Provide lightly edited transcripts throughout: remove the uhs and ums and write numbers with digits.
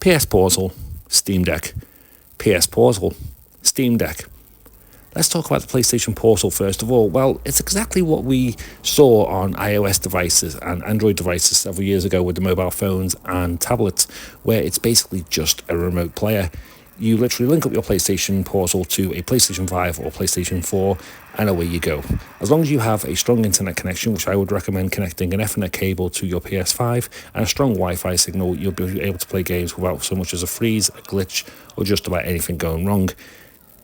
PS Portal, Steam Deck. PS Portal, Steam Deck. Let's talk about the PlayStation Portal first of all. Well, it's exactly what we saw on iOS devices and Android devices several years ago with the mobile phones and tablets, where it's basically just a remote player. You literally link up your PlayStation Portal to a PlayStation 5 or PlayStation 4, and away you go. As long as you have a strong internet connection, which I would recommend connecting an Ethernet cable to your PS5 and a strong Wi-Fi signal, you'll be able to play games without so much as a freeze, a glitch, or just about anything going wrong.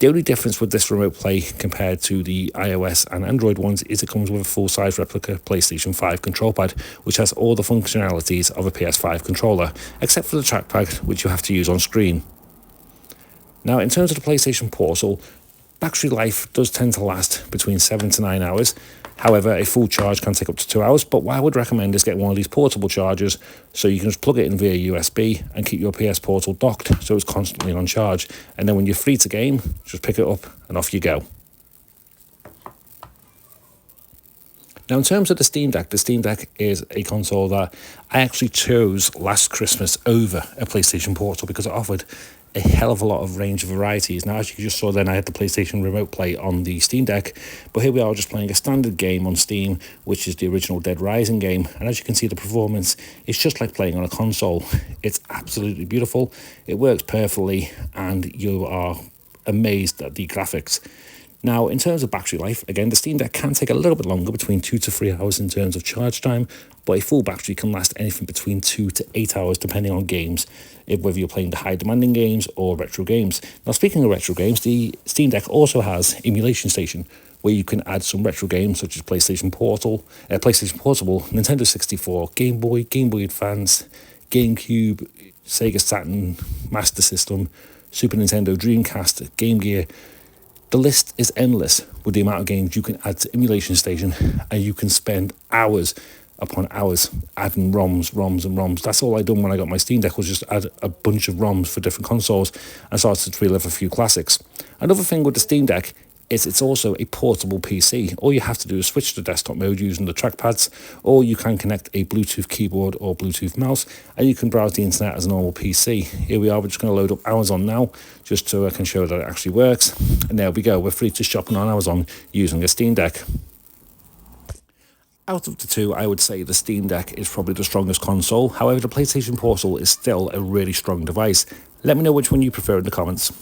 The only difference with this remote play compared to the iOS and Android ones is it comes with a full-size replica PlayStation 5 control pad, which has all the functionalities of a PS5 controller, except for the trackpad, which you have to use on screen. Now, in terms of the PlayStation Portal, battery life does tend to last between 7 to 9 hours. However, a full charge can take up to 2 hours, but what I would recommend is get one of these portable chargers so you can just plug it in via USB and keep your PS Portal docked so it's constantly on charge. And then when you're free to game, just pick it up and off you go. Now, in terms of the Steam Deck is a console that I actually chose last Christmas over a PlayStation Portal because it offered a hell of a lot of range of varieties. Now, as you just saw then, I had the PlayStation Remote Play on the Steam Deck, but here we are just playing a standard game on Steam, which is the original Dead Rising game, and as you can see, the performance is just like playing on a console. It's absolutely beautiful, it works perfectly, and you are amazed at the graphics. Now, in terms of battery life, again, the Steam Deck can take a little bit longer, between 2 to 3 hours in terms of charge time, but a full battery can last anything between 2 to 8 hours, depending on games, whether you're playing the high-demanding games or retro games. Now, speaking of retro games, the Steam Deck also has Emulation Station, where you can add some retro games such as PlayStation Portable, Nintendo 64, Game Boy, Game Boy Advance, GameCube, Sega Saturn, Master System, Super Nintendo, Dreamcast, Game Gear. The list is endless with the amount of games you can add to Emulation Station, and you can spend hours upon hours adding ROMs. That's all I done when I got my Steam Deck, was just add a bunch of ROMs for different consoles and started to relive a few classics. Another thing with the Steam Deck is it's also a portable PC. All you have to do is switch to desktop mode using the trackpads, or you can connect a Bluetooth keyboard or Bluetooth mouse, and you can browse the internet as a normal PC. Here we are, we're just going to load up Amazon now, just so I can show that it actually works. And there we go, we're free to shop on Amazon using a Steam Deck. Out of the two, I would say the Steam Deck is probably the strongest console. However, the PlayStation Portal is still a really strong device. Let me know which one you prefer in the comments.